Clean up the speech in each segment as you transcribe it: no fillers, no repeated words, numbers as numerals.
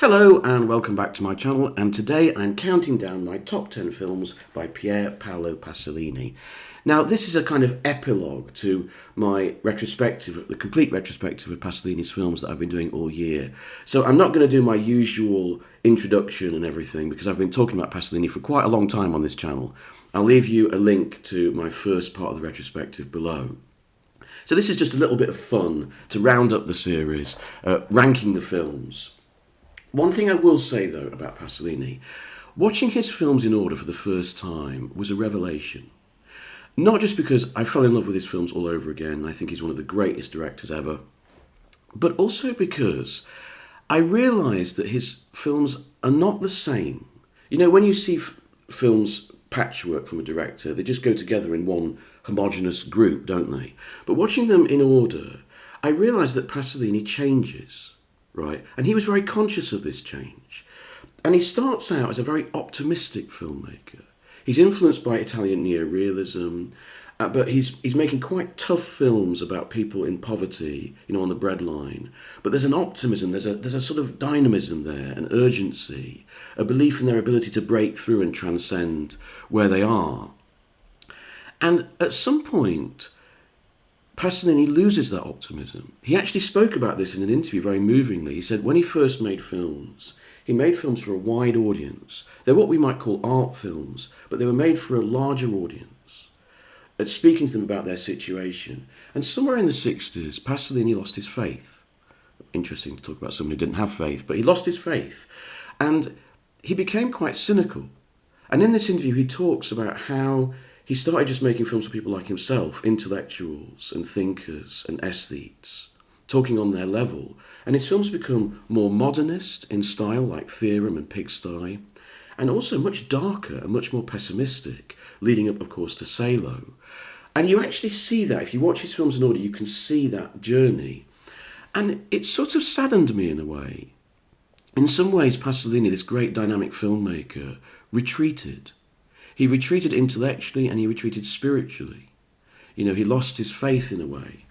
Hello and welcome back to my channel, and today I'm counting down my top 10 films by Pier Paolo Pasolini. Now this is a kind of epilogue to my retrospective, the complete retrospective of Pasolini's films that I've been doing all year. So I'm not going to do my usual introduction and everything because I've been talking about Pasolini for quite a long time on this channel. I'll leave you a link to my first part of the retrospective below. So this is just a little bit of fun to round up the series, ranking the films. One thing I will say, though, about Pasolini, watching his films in order for the first time was a revelation. Not just because I fell in love with his films all over again, I think he's one of the greatest directors ever, but also because I realised that his films are not the same. You know, when you see films patchwork from a director, they just go together in one homogenous group, don't they? But watching them in order, I realised that Pasolini changes. Right, and he was very conscious of this change. And he starts out as a very optimistic filmmaker. He's influenced by Italian neorealism, but he's making quite tough films about people in poverty, you know, on the breadline. But there's an optimism, there's a sort of dynamism there, an urgency, a belief in their ability to break through and transcend where they are. And at some point, Pasolini loses that optimism. He actually spoke about this in an interview very movingly. He said when he first made films, he made films for a wide audience. They're what we might call art films, but they were made for a larger audience, at speaking to them about their situation. And somewhere in the 60s, Pasolini lost his faith. Interesting to talk about someone who didn't have faith, but he lost his faith. And he became quite cynical. And in this interview, he talks about how he started just making films for people like himself, intellectuals and thinkers and aesthetes, talking on their level. And his films become more modernist in style, like Theorem and Pigsty, and also much darker and much more pessimistic, leading up, of course, to Salo. And you actually see that. If you watch his films in order, you can see that journey. And it sort of saddened me in a way. In some ways, Pasolini, this great dynamic filmmaker, retreated. He retreated intellectually and he retreated spiritually. You know, he lost his faith in a way.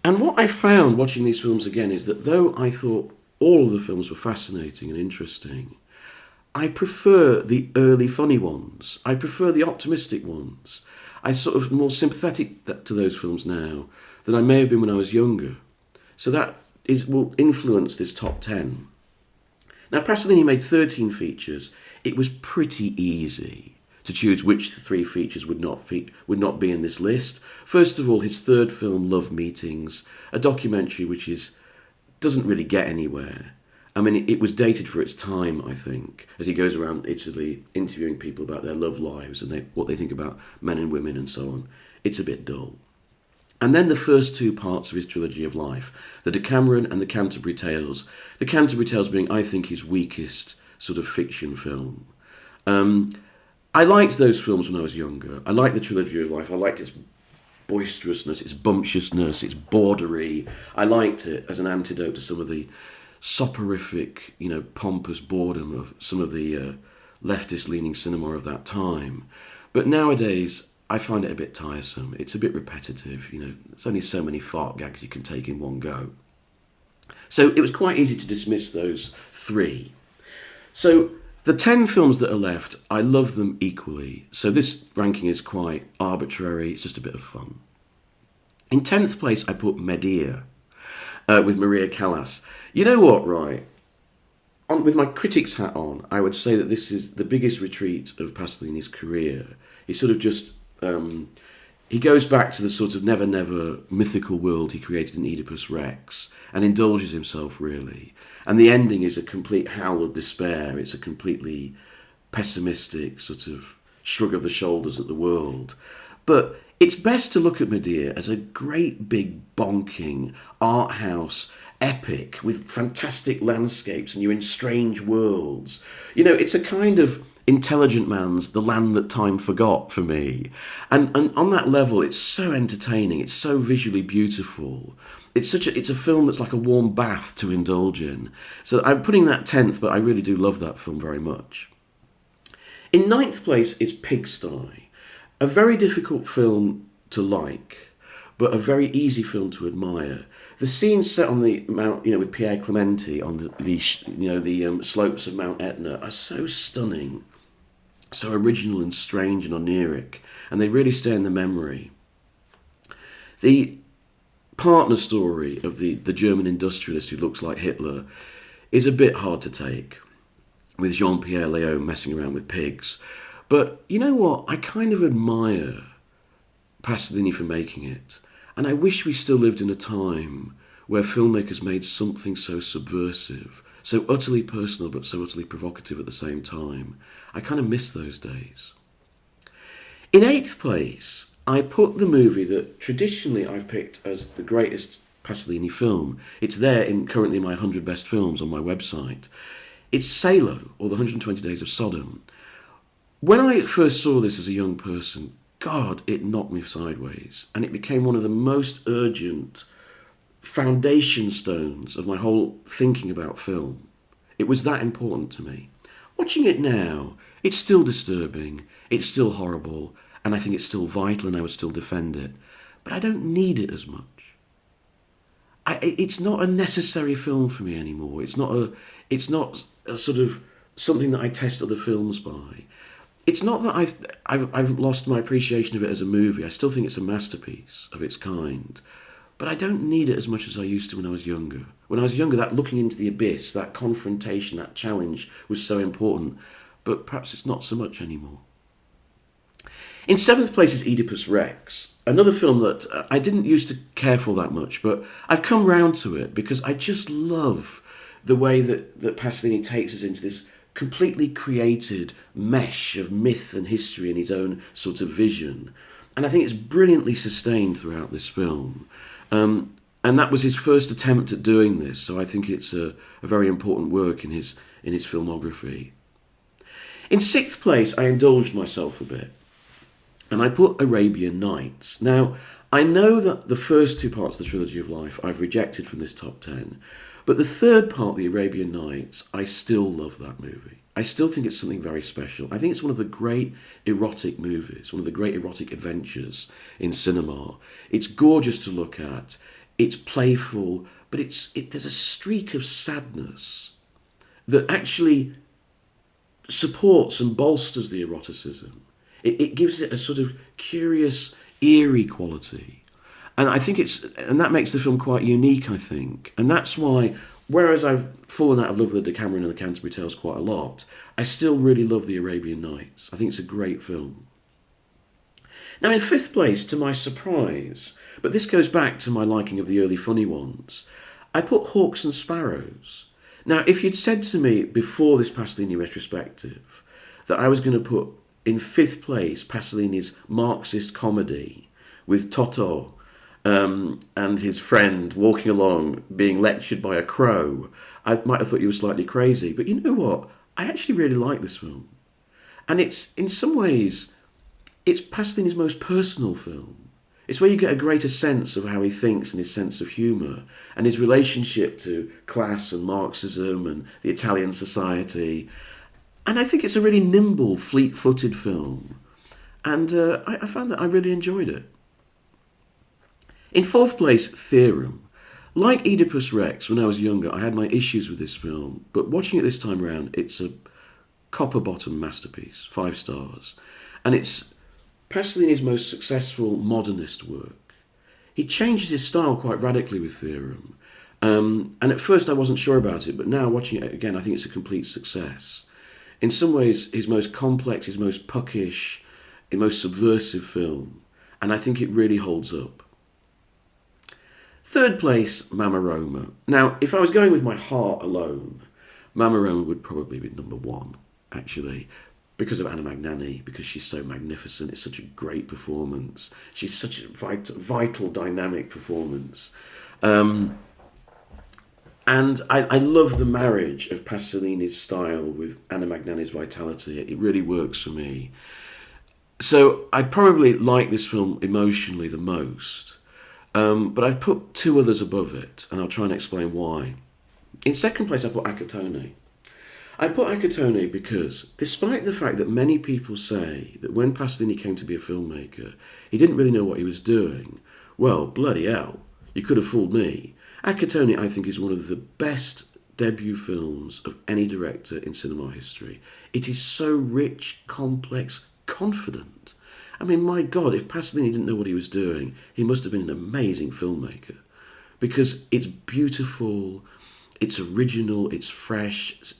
And what I found watching these films again is that though I thought all of the films were fascinating and interesting, I prefer the early funny ones. I prefer the optimistic ones. I'm sort of more sympathetic to those films now than I may have been when I was younger. So that will influence this top 10. Now, Pasolini made 13 features. It was pretty easy to choose which 3 features would not be in this list. First of all, his third film, Love Meetings, a documentary which doesn't really get anywhere. I mean, it was dated for its time, I think, as he goes around Italy interviewing people about their love lives and what they think about men and women and so on. It's a bit dull. And then the first 2 parts of his trilogy of life, the Decameron and the Canterbury Tales. The Canterbury Tales being, I think, his weakest sort of fiction film. I liked those films when I was younger. I liked the trilogy of life. I liked its boisterousness, its bumptiousness, its bawdery. I liked it as an antidote to some of the soporific, you know, pompous boredom of some of the leftist-leaning cinema of that time. But nowadays, I find it a bit tiresome. It's a bit repetitive, you know. There's only so many fart gags you can take in one go. So it was quite easy to dismiss those 3. So the 10 films that are left, I love them equally. So this ranking is quite arbitrary. It's just a bit of fun. In 10th place, I put Medea with Maria Callas. You know what, right? With my critic's hat on, I would say that this is the biggest retreat of Pasolini's career. He sort of just he goes back to the sort of never mythical world he created in Oedipus Rex and indulges himself, really. And the ending is a complete howl of despair. It's a completely pessimistic sort of shrug of the shoulders at the world. But it's best to look at Medea as a great big bonking art house epic with fantastic landscapes and you're in strange worlds. You know, it's a kind of intelligent man's The Land That Time Forgot for me. And on that level, it's so entertaining. It's so visually beautiful. It's a film that's like a warm bath to indulge in. So I'm putting that 10th, but I really do love that film very much. In 9th place is Pigsty, a very difficult film to like, but a very easy film to admire. The scenes set on the Mount, with Pier Clementi on the slopes of Mount Etna are so stunning, so original and strange and oniric, and they really stay in the memory. The partner story of the German industrialist who looks like Hitler is a bit hard to take, with Jean-Pierre Léaud messing around with pigs. But you know what? I kind of admire Pasolini for making it. And I wish we still lived in a time where filmmakers made something so subversive, so utterly personal but so utterly provocative at the same time. I kind of miss those days. In eighth place, I put the movie that traditionally I've picked as the greatest Pasolini film. It's there currently in my 100 best films on my website. It's Salo, or The 120 Days of Sodom. When I first saw this as a young person, God, it knocked me sideways. And it became one of the most urgent foundation stones of my whole thinking about film. It was that important to me. Watching it now, it's still disturbing, it's still horrible, and I think it's still vital and I would still defend it. But I don't need it as much. It's not a necessary film for me anymore. It's not a sort of something that I test other films by. It's not that I've lost my appreciation of it as a movie. I still think it's a masterpiece of its kind. But I don't need it as much as I used to when I was younger. When I was younger, that looking into the abyss, that confrontation, that challenge was so important. But perhaps it's not so much anymore. In seventh place is Oedipus Rex, another film that I didn't used to care for that much, but I've come round to it because I just love the way that Pasolini takes us into this completely created mesh of myth and history in his own sort of vision. And I think it's brilliantly sustained throughout this film. And that was his first attempt at doing this, so I think it's a very important work in his filmography. In sixth place, I indulged myself a bit, and I put Arabian Nights. Now, I know that the first two parts of the Trilogy of Life I've rejected from this top 10, but the third part, The Arabian Nights, I still love that movie. I still think it's something very special. I think it's one of the great erotic movies, one of the great erotic adventures in cinema. It's gorgeous to look at, it's playful, but there's a streak of sadness that actually supports and bolsters the eroticism. It gives it a sort of curious, eerie quality. And I think that makes the film quite unique, I think. And that's why, whereas I've fallen out of love with the Decameron and the Canterbury Tales quite a lot, I still really love The Arabian Nights. I think it's a great film. Now, in fifth place, to my surprise, but this goes back to my liking of the early funny ones, I put Hawks and Sparrows. Now, if you'd said to me before this Pasolini retrospective that I was going to put in fifth place Pasolini's Marxist comedy with Totò and his friend walking along being lectured by a crow, I might have thought you were slightly crazy. But you know what? I actually really like this film. And it's, in some ways, it's Pasolini's most personal film. It's where you get a greater sense of how he thinks and his sense of humour and his relationship to class and Marxism and the Italian society. And I think it's a really nimble, fleet-footed film. And I found that I really enjoyed it. In fourth place, Theorem. Like Oedipus Rex, when I was younger, I had my issues with this film. But watching it this time around, it's a copper-bottom masterpiece, 5 stars. And it's Pasolini's most successful modernist work. He changes his style quite radically with Theorem. And at first I wasn't sure about it, but now watching it again, I think it's a complete success. In some ways, his most complex, his most puckish, his most subversive film. And I think it really holds up. Third place, Mamma Roma. Now, if I was going with my heart alone, Mamma Roma would probably be number 1, actually. Because of Anna Magnani, because she's so magnificent. It's such a great performance. She's such a vital, dynamic performance. And I love the marriage of Pasolini's style with Anna Magnani's vitality. It really works for me. So I probably like this film emotionally the most. But I've put 2 others above it, and I'll try and explain why. In second place, I put Acatone. I put Acatone because, despite the fact that many people say that when Pasolini came to be a filmmaker, he didn't really know what he was doing, well, bloody hell, you could have fooled me. Akatoni, I think, is one of the best debut films of any director in cinema history. It is so rich, complex, confident. I mean, my God, if Pasolini didn't know what he was doing, he must have been an amazing filmmaker. Because it's beautiful, it's original, it's fresh.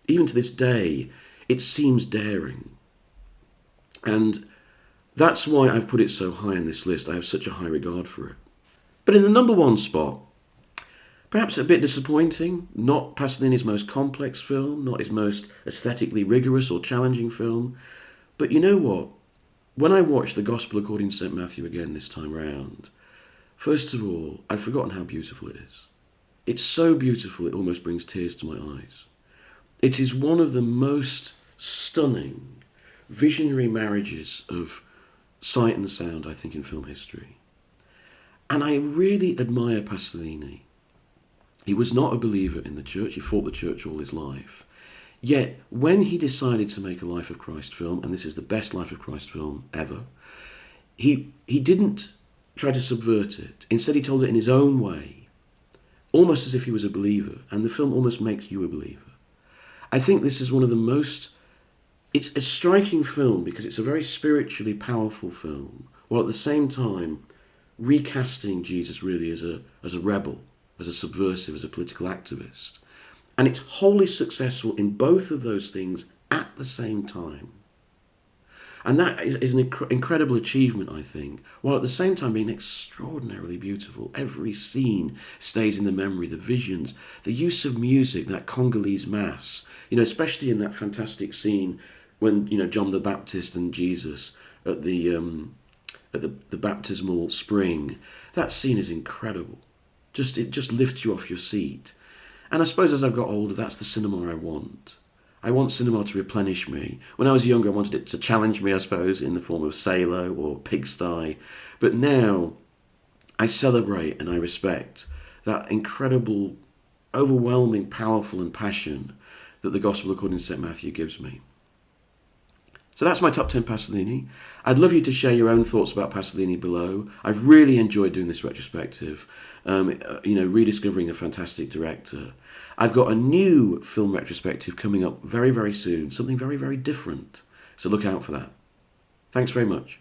Even to this day, it seems daring. And that's why I've put it so high on this list. I have such a high regard for it. But in the number one spot, perhaps a bit disappointing, not Pasolini's most complex film, not his most aesthetically rigorous or challenging film. But you know what? When I watched The Gospel According to St. Matthew again this time round, first of all, I'd forgotten how beautiful it is. It's so beautiful it almost brings tears to my eyes. It is one of the most stunning, visionary marriages of sight and sound, I think, in film history. And I really admire Pasolini. He was not a believer in the church. He fought the church all his life. Yet, when he decided to make a Life of Christ film, and this is the best Life of Christ film ever, he didn't try to subvert it. Instead, he told it in his own way, almost as if he was a believer, and the film almost makes you a believer. I think this is one of the most... It's a striking film because it's a very spiritually powerful film, while at the same time recasting Jesus really as a rebel, as a subversive, as a political activist. And it's wholly successful in both of those things at the same time. And that is an incredible achievement, I think, while at the same time being extraordinarily beautiful. Every scene stays in the memory, the visions, the use of music, that Congolese mass, especially in that fantastic scene when, John the Baptist and Jesus at the baptismal spring. That scene is incredible. It just lifts you off your seat. And I suppose as I've got older, that's the cinema I want. I want cinema to replenish me. When I was younger, I wanted it to challenge me, I suppose, in the form of Salo or Pigsty. But now, I celebrate and I respect that incredible, overwhelming, powerful and passion that the Gospel According to St. Matthew gives me. So that's my top 10 Pasolini. I'd love you to share your own thoughts about Pasolini below. I've really enjoyed doing this retrospective, rediscovering a fantastic director. I've got a new film retrospective coming up very, very soon, something very, very different. So look out for that. Thanks very much.